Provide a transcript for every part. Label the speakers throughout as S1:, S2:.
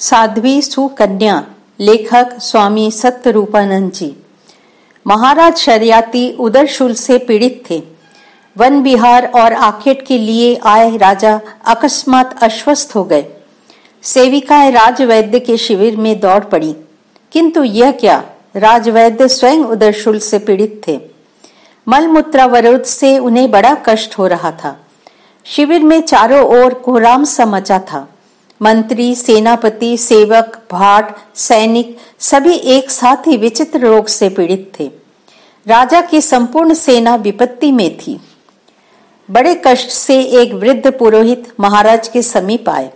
S1: साध्वी सुकन्या। लेखक स्वामी सत्यरूपानंद जी। महाराज शरियाती उदरशूल से पीड़ित थे। वन विहार और आखेट के लिए आए राजा अकस्मात अस्वस्थ हो गए। सेविकाएं राजवैद्य के शिविर में दौड़ पड़ी, किंतु यह क्या, राजवैद्य स्वयं उदरशूल से पीड़ित थे। मलमूत्रावरोध से उन्हें बड़ा कष्ट हो रहा था। शिविर में चारों ओर कोहराम सा मचा था। मंत्री, सेनापति, सेवक, भाट, सैनिक सभी एक साथ ही विचित्र रोग से पीड़ित थे। राजा की संपूर्ण सेना विपत्ति में थी। बड़े कष्ट से एक वृद्ध पुरोहित महाराज के समीप आए।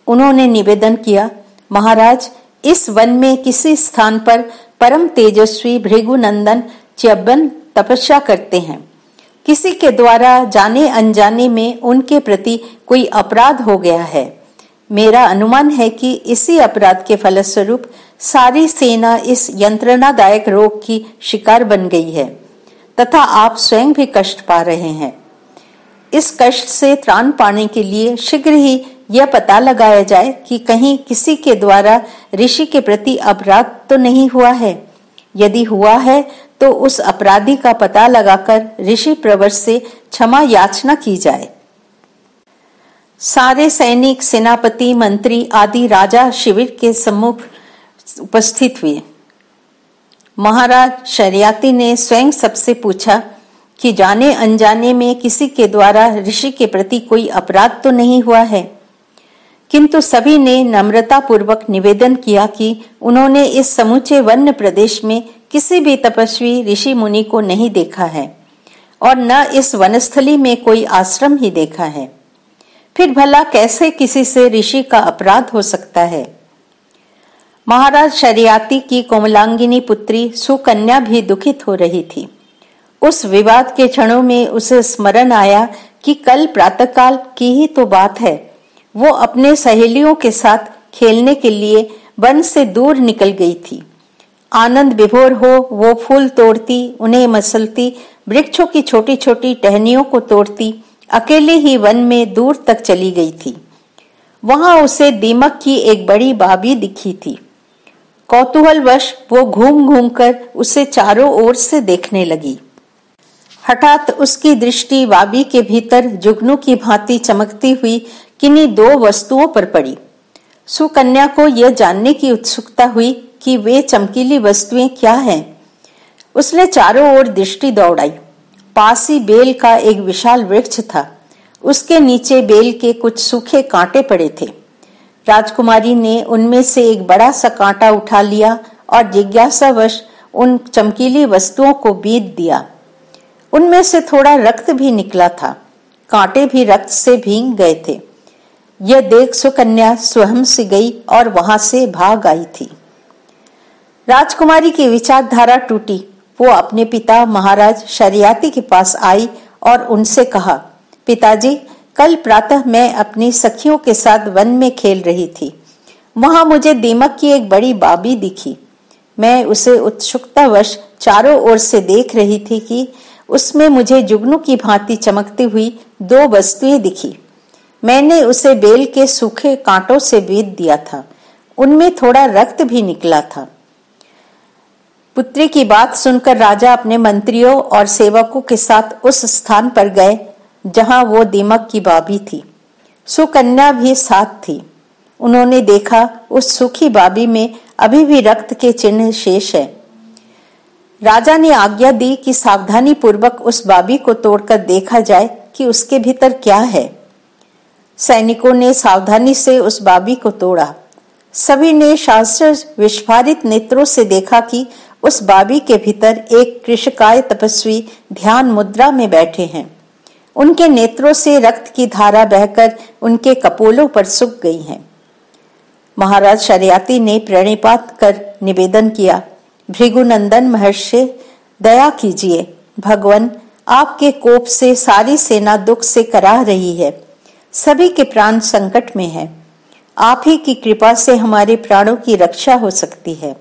S1: उन्होंने निवेदन किया, महाराज, इस वन में किसी स्थान पर परम तेजस्वी भृगुनंदन च्यवन तपस्या करते हैं। किसी के द्वारा जाने अनजाने में उनके प्रति कोई अपराध हो गया है। मेरा अनुमान है कि इसी अपराध के फलस्वरूप सारी सेना इस यंत्रणादायक रोग की शिकार बन गई है तथा आप स्वयं भी कष्ट पा रहे हैं। इस कष्ट से त्राण पाने के लिए शीघ्र ही यह पता लगाया जाए कि कहीं किसी के द्वारा ऋषि के प्रति अपराध तो नहीं हुआ है। यदि हुआ है तो उस अपराधी का पता लगाकर ऋषि प्रवर से क्षमा याचना की जाए। सारे सैनिक, सेनापति, मंत्री आदि राजा शिविर के सम्मुख उपस्थित हुए। महाराज शरियाती ने स्वयं सबसे पूछा कि जाने अनजाने में किसी के द्वारा ऋषि के प्रति कोई अपराध तो नहीं हुआ है। किंतु सभी ने नम्रता पूर्वक निवेदन किया कि उन्होंने इस समूचे वन्य प्रदेश में किसी भी तपस्वी ऋषि मुनि को नहीं देखा है और न इस वनस्थली में कोई आश्रम ही देखा है। फिर भला कैसे किसी से ऋषि का अपराध हो सकता है। महाराज शरियाती की कोमलांगिनी पुत्री सुकन्या भी दुखित हो रही थी। उस विवाद के क्षणों में उसे स्मरण आया कि कल प्रातःकाल की ही तो बात है। वो अपने सहेलियों के साथ खेलने के लिए वन से दूर निकल गई थी। आनंद विभोर हो वो फूल तोड़ती, उन्हें मसलती, वृक्षों की छोटी छोटी टहनियों को तोड़ती अकेले ही वन में दूर तक चली गई थी। वहां उसे दीमक की एक बड़ी बाबी दिखी थी। कौतूहलवश वो घूम घूम कर उसे चारों ओर से देखने लगी। हठात उसकी दृष्टि बाबी के भीतर जुगनू की भांति चमकती हुई किन्हीं दो वस्तुओं पर पड़ी। सुकन्या को यह जानने की उत्सुकता हुई कि वे चमकीली वस्तुएं क्या हैं। उसने चारों ओर दृष्टि दौड़ाई। पास ही बेल का एक विशाल वृक्ष था। उसके नीचे बेल के कुछ सूखे कांटे पड़े थे। राजकुमारी ने उनमें से एक बड़ा सा कांटा उठा लिया और जिज्ञासावश उन चमकीली वस्तुओं को बीत दिया। उनमें से थोड़ा रक्त भी निकला था। कांटे भी रक्त से भीग गए थे। यह देख सुकन्या स्वयं से गई और वहां से भाग आई थी। राजकुमारी की विचारधारा टूटी। वो अपने पिता महाराज शरियाती के पास आई और उनसे कहा, पिताजी, कल प्रातः मैं अपनी सखियों के साथ वन में खेल रही थी। वहां मुझे दीमक की एक बड़ी बाबी दिखी। मैं उसे उत्सुकतावश चारों ओर से देख रही थी कि उसमें मुझे जुगनू की भांति चमकती हुई दो वस्तुएं दिखी। मैंने उसे बेल के सूखे कांटों से बीत दिया था। उनमें थोड़ा रक्त भी निकला था। पुत्री की बात सुनकर राजा अपने मंत्रियों और सेवकों के साथ उस स्थान पर गए जहां वो दीमक की बाबी थी। सुकन्या भी साथ थी। उन्होंने देखा उस सूखी बाबी में अभी भी रक्त के चिन्ह शेष है। राजा ने आज्ञा दी कि सावधानी पूर्वक उस बाबी को तोड़कर देखा जाए कि उसके भीतर क्या है। सैनिकों ने सावधानी से उस बाबी को तोड़ा। सभी ने शास्त्र विस्फारित नेत्रों से देखा कि उस बाबी के भीतर एक कृशकाय तपस्वी ध्यान मुद्रा में बैठे हैं। उनके नेत्रों से रक्त की धारा बहकर उनके कपोलों पर सूख गई है। महाराज शरियाती ने प्रणिपात कर निवेदन किया, भृगुनंदन महर्षि, दया कीजिए। भगवान, आपके कोप से सारी सेना दुख से कराह रही है। सभी के प्राण संकट में है। आप ही की कृपा से हमारे प्राणों की रक्षा हो सकती है।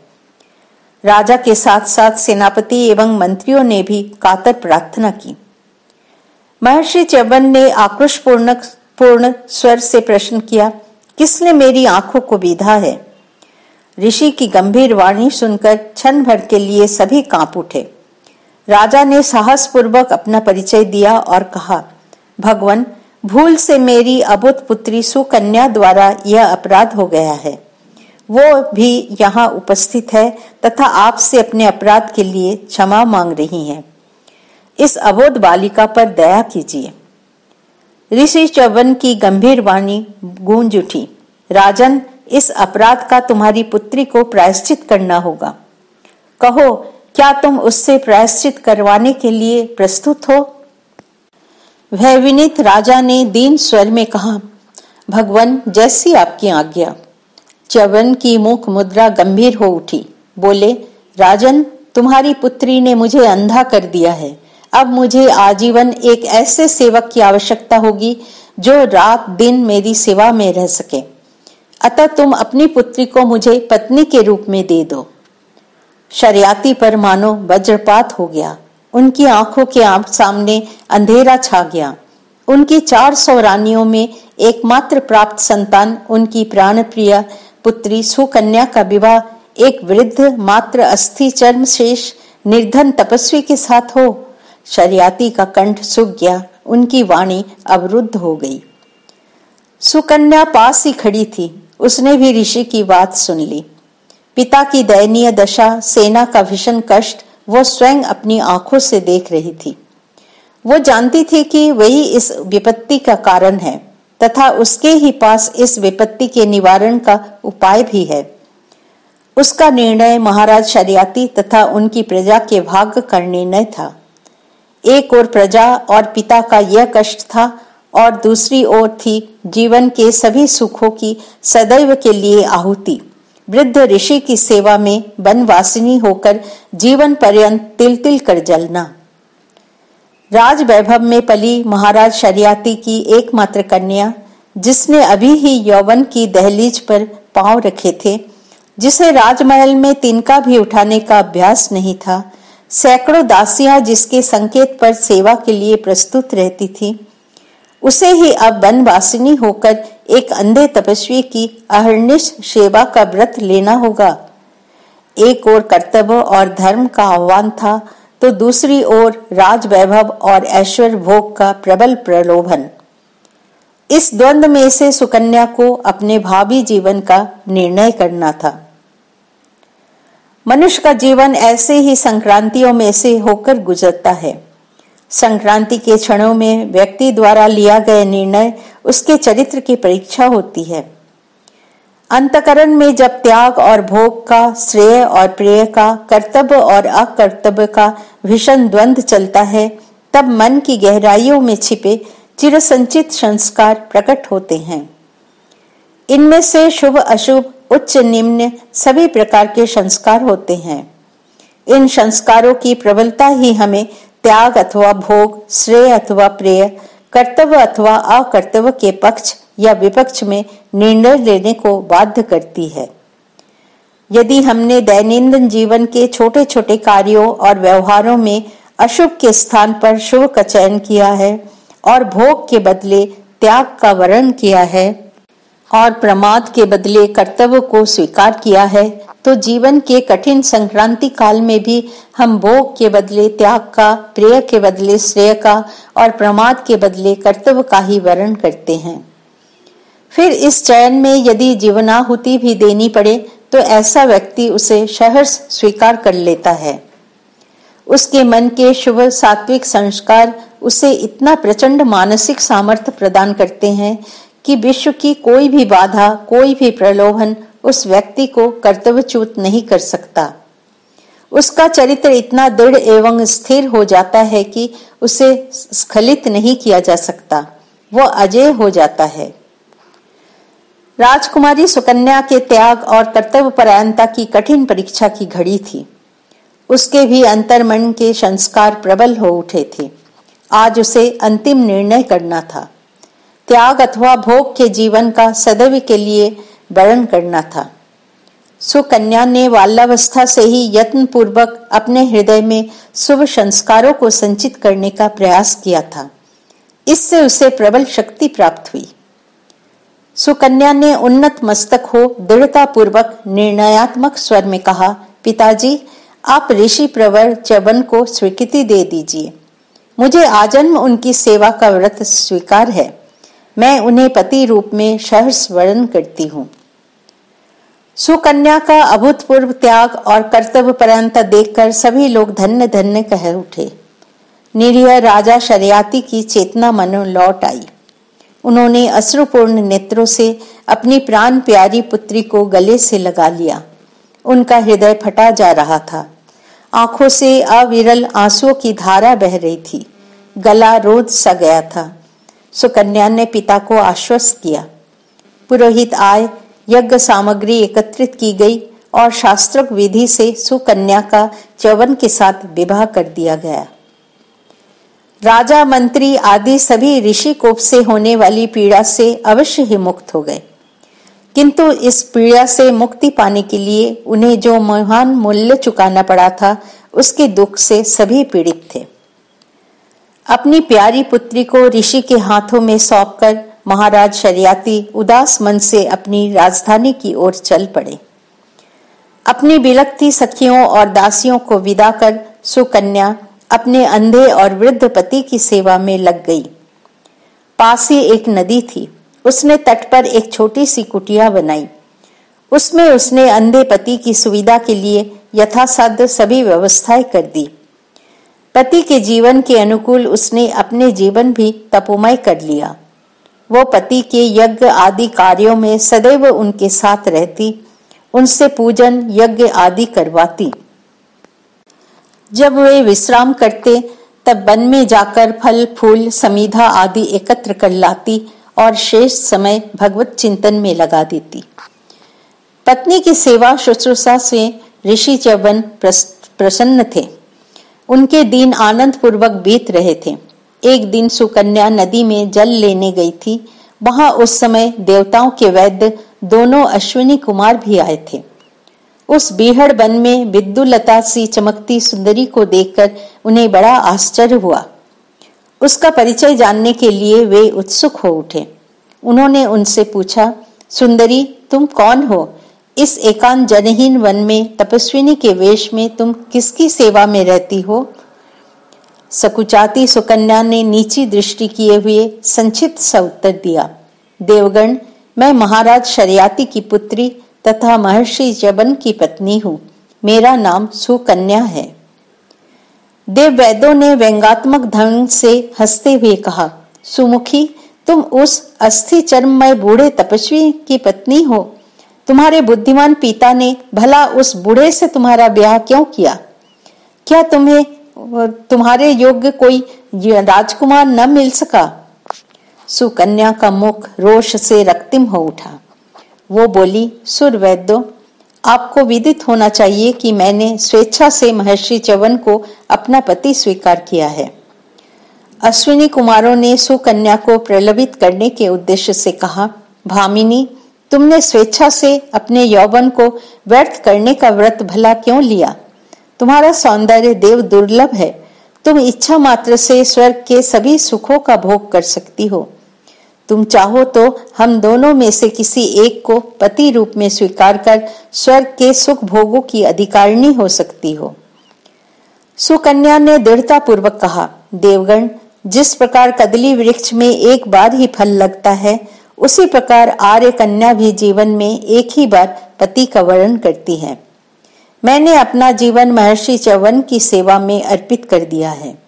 S1: राजा के साथ साथ सेनापति एवं मंत्रियों ने भी कातर प्रार्थना की। महर्षि च्यवन ने आक्रोशपूर्ण स्वर से प्रश्न किया, किसने मेरी आंखों को बीधा है? ऋषि की गंभीर वाणी सुनकर क्षण भर के लिए सभी कांप उठे। राजा ने साहसपूर्वक अपना परिचय दिया और कहा, भगवान, भूल से मेरी अबोध पुत्री सुकन्या द्वारा यह अपराध हो गया है। वो भी यहाँ उपस्थित है तथा आपसे अपने अपराध के लिए क्षमा मांग रही है। इस अबोध बालिका पर दया कीजिए। ऋषि च्यवन की गंभीर वाणी गूंज उठी। राजन, इस अपराध का तुम्हारी पुत्री को प्रायश्चित करना होगा। कहो, क्या तुम उससे प्रायश्चित करवाने के लिए प्रस्तुत हो? भयविनीत राजा ने दीन स्वर में कहा, भगवान, जैसी आपकी आज्ञा। च्यवन की मुख मुद्रा गंभीर हो उठी। बोले, राजन, तुम्हारी पुत्री ने मुझे अंधा कर दिया है। अब मुझे आजीवन एक ऐसे सेवक की आवश्यकता होगी जो रात दिन मेरी सेवा में रह सके। अतः तुम अपनी पुत्री को मुझे पत्नी के रूप में दे दो। शरियाती पर मानो वज्रपात हो गया। उनकी आंखों के सामने अंधेरा छा गया। उनकी 400 रानियों में एकमात्र प्राप्त संतान उनकी प्राणप्रिय पुत्री सुकन्या का विवाह एक वृद्ध मात्र अस्थि चर्म शेष निर्धन तपस्वी के साथ हो। शरियाती का कंठ सूख गया। उनकी वाणी अवरुद्ध हो गई। सुकन्या पास ही खड़ी थी। उसने भी ऋषि की बात सुन ली। पिता की दयनीय दशा, सेना का भीषण कष्ट वो स्वयं अपनी आंखों से देख रही थी। वो जानती थी कि वही इस विपत्ति का कारण है तथा उसके ही पास इस विपत्ति के निवारण का उपाय भी है। उसका निर्णय महाराज शरियाती तथा उनकी प्रजा के भाग्य का निर्णय था। एक ओर प्रजा और पिता का यह कष्ट था और दूसरी ओर थी जीवन के सभी सुखों की सदैव के लिए आहुति। वृद्ध ऋषि की सेवा में वनवासिनी होकर जीवन पर्यंत तिल तिल कर जलना। राज वैभव में पली महाराज शरियाती की एकमात्र कन्या, जिसने अभी ही यौवन की दहलीज पर पांव रखे थे, जिसे राजमहल में तिनका भी उठाने का अभ्यास नहीं था, सैकड़ों दासियां जिसके संकेत पर सेवा के लिए प्रस्तुत रहती थी, उसे ही अब वनवासिनी होकर एक अंधे तपस्वी की अहर्निश सेवा का व्रत लेना होगा। एक ओर कर्तव्य और धर्म का आह्वान था तो दूसरी ओर राज वैभव और ऐश्वर्य भोग का प्रबल प्रलोभन। इस द्वंद्व में से सुकन्या को अपने भावी जीवन का निर्णय करना था। मनुष्य का जीवन ऐसे ही संक्रांतियों में से होकर गुजरता है। संक्रांति के क्षणों में व्यक्ति द्वारा लिया गया निर्णय उसके चरित्र की परीक्षा होती है। अंतकरण में जब त्याग और भोग का, श्रेय और प्रेय का, कर्तव्य और अकर्तव्य का भीषण द्वंद्व चलता है, तब मन की गहराइयों में छिपे चिरसंचित संस्कार प्रकट होते हैं। इनमें से शुभ अशुभ, उच्च निम्न सभी प्रकार के संस्कार होते हैं। इन संस्कारों की प्रबलता ही हमें त्याग अथवा भोग, श्रेय अथवा प्रेय, कर्तव्य अथवा अकर्तव्य के पक्ष या विपक्ष में निर्णय लेने को बाध्य करती है। यदि हमने दैनंदिन जीवन के छोटे छोटे कार्यों और व्यवहारों में अशुभ के स्थान पर शुभ का चयन किया है और भोग के बदले त्याग का वर्ण किया है और प्रमाद के बदले कर्तव्य को स्वीकार किया है, तो जीवन के कठिन संक्रांति काल में भी हम भोग के बदले त्याग का, प्रेय के बदले श्रेय का और प्रमाद के बदले कर्तव्य का ही वर्ण करते हैं। फिर इस चयन में यदि जीवनाहुति भी देनी पड़े तो ऐसा व्यक्ति उसे सहर्ष स्वीकार कर लेता है। उसके मन के शुभ सात्विक संस्कार उसे इतना प्रचंड मानसिक सामर्थ्य प्रदान करते हैं कि विश्व की कोई भी बाधा, कोई भी प्रलोभन उस व्यक्ति को कर्तव्यच्युत नहीं कर सकता। उसका चरित्र इतना दृढ़ एवं स्थिर हो जाता है कि उसे स्खलित नहीं किया जा सकता, वो अजेय हो जाता है। राजकुमारी सुकन्या के त्याग और कर्तव्य परायणता की कठिन परीक्षा की घड़ी थी। उसके भी अंतर्मन के संस्कार प्रबल हो उठे थे। आज उसे अंतिम निर्णय करना था। त्याग अथवा भोग के जीवन का सदैव के लिए वर्ण करना था। सुकन्या ने बाल्यावस्था से ही यत्न पूर्वक अपने हृदय में शुभ संस्कारों को संचित करने का प्रयास किया था। इससे उसे प्रबल शक्ति प्राप्त हुई। सुकन्या ने उन्नत मस्तक हो दृढ़ता पूर्वक निर्णयात्मक स्वर में कहा, पिताजी, आप ऋषि प्रवर च्यवन को स्वीकृति दे दीजिए। मुझे आजन्म उनकी सेवा का व्रत स्वीकार है। मैं उन्हें पति रूप में सहर्ष वरण करती हूँ। सुकन्या का अभूतपूर्व त्याग और कर्तव्य परायणता देखकर सभी लोग धन्य धन्य कह उठे। निरीह राजा शरियाती की चेतना मनो लौट आई। उन्होंने अश्रुपूर्ण नेत्रों से अपनी प्राण प्यारी पुत्री को गले से लगा लिया। उनका हृदय फटा जा रहा था। आंखों से अविरल आंसुओं की धारा बह रही थी। गला रोध सा गया था। सुकन्या ने पिता को आश्वस्त किया। पुरोहित आए, यज्ञ सामग्री एकत्रित की गई और शास्त्रोक्त विधि से सुकन्या का च्यवन के साथ विवाह कर दिया गया। राजा, मंत्री आदि सभी ऋषि कोप से होने वाली पीड़ा से अवश्य ही मुक्त हो गए, किंतु इस पीड़ा से मुक्ति पाने के लिए उन्हें जो महान मूल्य चुकाना पड़ा था, उसके दुख से सभी पीड़ित थे। अपनी प्यारी पुत्री को ऋषि के हाथों में सौंपकर महाराज शरियाती उदास मन से अपनी राजधानी की ओर चल पड़े। अपनी बिलखती सखियों और दासियों को विदा कर सुकन्या अपने अंधे और वृद्ध पति की सेवा में लग गई। पास ही एक नदी थी। उसने तट पर एक छोटी सी कुटिया बनाई। उसमें उसने अंधे पति की सुविधा के लिए यथासाध्य सभी व्यवस्थाएं कर दी। पति के जीवन के अनुकूल उसने अपने जीवन भी तपोमय कर लिया। वो पति के यज्ञ आदि कार्यों में सदैव उनके साथ रहती, उनसे पूजन यज्ञ आदि करवाती। जब वे विश्राम करते तब वन में जाकर फल फूल समीधा आदि एकत्र कर लाती और शेष समय भगवत चिंतन में लगा देती। पत्नी की सेवा शुश्रूषा से ऋषि च्यवन प्रसन्न थे। उनके दिन आनंद पूर्वक बीत रहे थे। एक दिन सुकन्या नदी में जल लेने गई थी। वहां उस समय देवताओं के वैद्य दोनों अश्विनी कुमार भी आए थे। उस बीहड़ वन में विद्युलता सी चमकती सुंदरी को देखकर उन्हें बड़ा आश्चर्य हुआ। उसका परिचय जानने के लिए वे उत्सुक हो उठे। उन्होंने उनसे पूछा, सुंदरी, तुम कौन हो? इस एकांत जनहीन वन में तपस्विनी के वेश में तुम किसकी सेवा में रहती हो? सकुचाती सुकन्या ने नीची दृष्टि किए हुए संक्षिप्त सा उत्तर दिया, देवगण, मैं महाराज शरियाती की पुत्री तथा महर्षि च्यवन की पत्नी हूँ। मेरा नाम सुकन्या है। देव वैद्यों ने व्यंगात्मक ढंग से हंसते हुए कहा, सुमुखी, तुम उस अस्थि चर्ममय बूढ़े तपस्वी की पत्नी हो। तुम्हारे बुद्धिमान पिता ने भला उस बूढ़े से तुम्हारा ब्याह क्यों किया? क्या तुम्हें तुम्हारे योग्य कोई राजकुमार न मिल सका? सुकन्या का मुख रोष से रक्तिम हो उठा। वो बोली, सुर वैद्यो, आपको विदित होना चाहिए कि मैंने स्वेच्छा से महर्षि च्यवन को अपना पति स्वीकार किया है। अश्विनी कुमारों ने सुकन्या को प्रलोभित करने के उद्देश्य से कहा, भामिनी, तुमने स्वेच्छा से अपने यौवन को व्यर्थ करने का व्रत भला क्यों लिया? तुम्हारा सौंदर्य देव दुर्लभ है। तुम इच्छा मात्र से स्वर्ग के सभी सुखों का भोग कर सकती हो। तुम चाहो तो हम दोनों में से किसी एक को पति रूप में स्वीकार कर स्वर्ग के सुख भोगों की अधिकारिणी हो सकती हो। सुकन्या ने दृढ़ता पूर्वक कहा, देवगण, जिस प्रकार कदली वृक्ष में एक बार ही फल लगता है, उसी प्रकार आर्य कन्या भी जीवन में एक ही बार पति का वरण करती है। मैंने अपना जीवन महर्षि च्यवन की सेवा में अर्पित कर दिया है।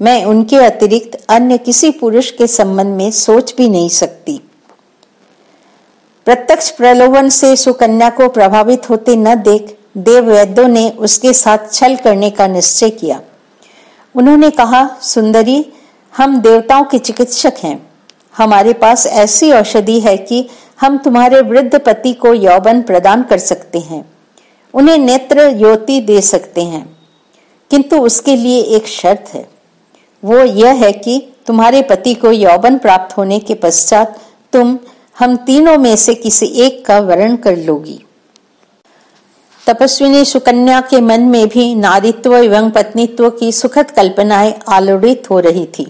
S1: मैं उनके अतिरिक्त अन्य किसी पुरुष के संबंध में सोच भी नहीं सकती। प्रत्यक्ष प्रलोभन से सुकन्या को प्रभावित होते न देख देव वैद्यों ने उसके साथ छल करने का निश्चय किया। उन्होंने कहा, सुंदरी, हम देवताओं के चिकित्सक हैं। हमारे पास ऐसी औषधि है कि हम तुम्हारे वृद्ध पति को यौवन प्रदान कर सकते हैं, उन्हें नेत्र ज्योति दे सकते हैं, किंतु उसके लिए एक शर्त है। वो यह है कि तुम्हारे पति को यौवन प्राप्त होने के पश्चात तुम हम तीनों में से किसी एक का वरण कर लोगी। तपस्विनी सुकन्या के मन में भी नारीत्व एवं पत्नीत्व की सुखद कल्पनाएं आलोड़ित हो रही थी।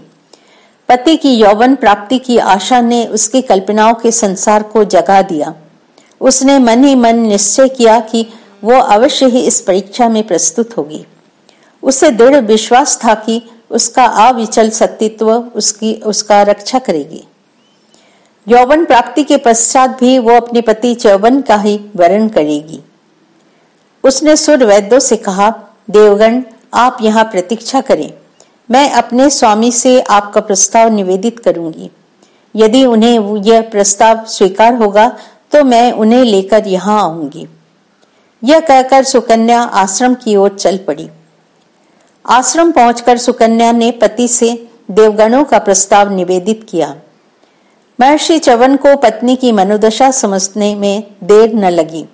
S1: पति की यौवन प्राप्ति की आशा ने उसकी कल्पनाओं के संसार को जगा दिया। उसने मन ही मन निश्चय किया कि वो अवश्य ही इस परीक्षा में प्रस्तुत होगी। उसे दृढ़ विश्वास था कि उसका अविचल सतीत्व उसका रक्षा करेगी। यौवन प्राप्ति के पश्चात भी वो अपने पति च्यवन का ही वरण करेगी। उसने सुर वैद्यों से कहा, देवगण, आप यहाँ प्रतीक्षा करें, मैं अपने स्वामी से आपका प्रस्ताव निवेदित करूंगी। यदि उन्हें यह प्रस्ताव स्वीकार होगा तो मैं उन्हें लेकर यहाँ आऊंगी। यह कहकर सुकन्या आश्रम की ओर चल पड़ी। आश्रम पहुंचकर सुकन्या ने पति से देवगणों का प्रस्ताव निवेदित किया। महर्षि च्यवन को पत्नी की मनोदशा समझने में देर न लगी।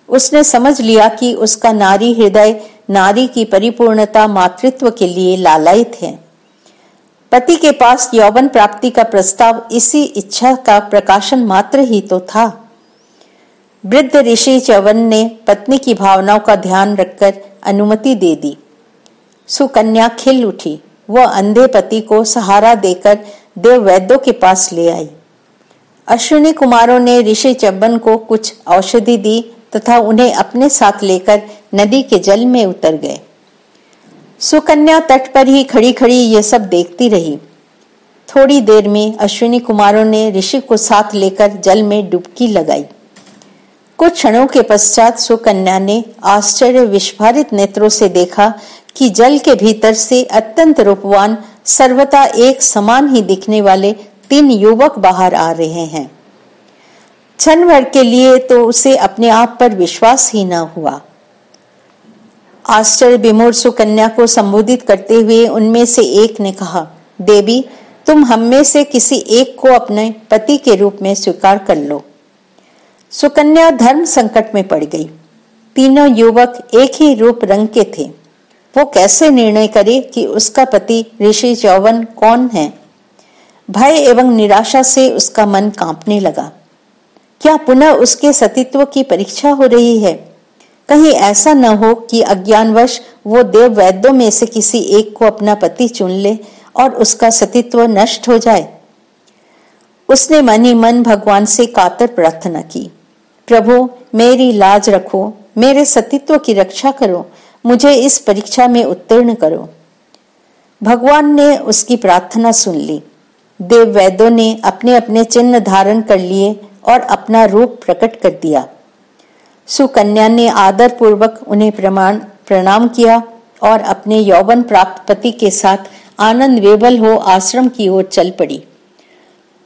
S1: उसने समझ लिया कि उसका नारी हृदय नारी की परिपूर्णता मातृत्व के लिए लालायित है। पति के पास यौवन प्राप्ति का प्रस्ताव इसी इच्छा का प्रकाशन मात्र ही तो था। वृद्ध ऋषि च्यवन ने पत्नी की भावनाओं का ध्यान रखकर अनुमति दे दी। सुकन्या खिल उठी। वह अंधे पति को सहारा देकर देव वैद्यों के पास ले आई। अश्विनी कुमारों ने ऋषि च्यवन को कुछ औषधि दी तथा उन्हें अपने साथ लेकर नदी के जल में उतर गए। सुकन्या तट पर ही खड़ी खड़ी ये सब देखती रही। थोड़ी देर में अश्विनी कुमारों ने ऋषि को साथ लेकर जल में डुबकी लगाई। कुछ क्षणों के पश्चात सुकन्या ने आश्चर्य विस्फारित नेत्रों से देखा कि जल के भीतर से अत्यंत रूपवान, सर्वथा एक समान ही दिखने वाले 3 युवक बाहर आ रहे हैं। क्षण भर के लिए तो उसे अपने आप पर विश्वास ही न हुआ। आश्चर्य विमूढ़ सुकन्या को संबोधित करते हुए उनमें से एक ने कहा, देवी, तुम हम में से किसी एक को अपने पति के रूप में स्वीकार कर लो। सुकन्या धर्म संकट में पड़ गई। तीनों युवक एक ही रूप रंग के थे। वो कैसे निर्णय करे कि उसका पति ऋषि च्यवन कौन है? भय एवं निराशा से उसका मन कांपने लगा। क्या पुनः उसके सतीत्व की परीक्षा हो रही है? कहीं ऐसा न हो कि अज्ञानवश वो देव वैद्यों में से किसी एक को अपना पति चुन ले और उसका सतीत्व नष्ट हो जाए। उसने मन ही मन भगवान से कातर प्रार्थना की, प्रभु, मेरी लाज रखो, मेरे सतीत्व की रक्षा करो, मुझे इस परीक्षा में उत्तीर्ण करो। भगवान ने उसकी प्रार्थना सुन ली। देव वैद्यों ने अपने अपने चिन्ह धारण कर लिए और अपना रूप प्रकट कर दिया। सुकन्या ने आदर पूर्वक उन्हें प्रणाम किया और अपने यौवन प्राप्त पति के साथ आनंद विभल हो आश्रम की ओर चल पड़ी।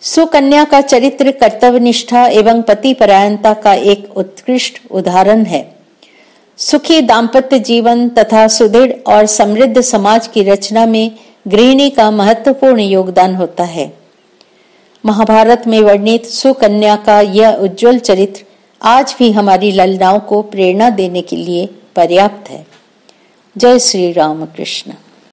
S1: सुकन्या का चरित्र कर्तव्यनिष्ठा एवं पति परायणता का एक उत्कृष्ट उदाहरण है। सुखी दाम्पत्य जीवन तथा सुदृढ़ और समृद्ध समाज की रचना में गृहिणी का महत्वपूर्ण योगदान होता है। महाभारत में वर्णित सुकन्या का यह उज्जवल चरित्र आज भी हमारी ललनाओं को प्रेरणा देने के लिए पर्याप्त है। जय श्री राम कृष्ण।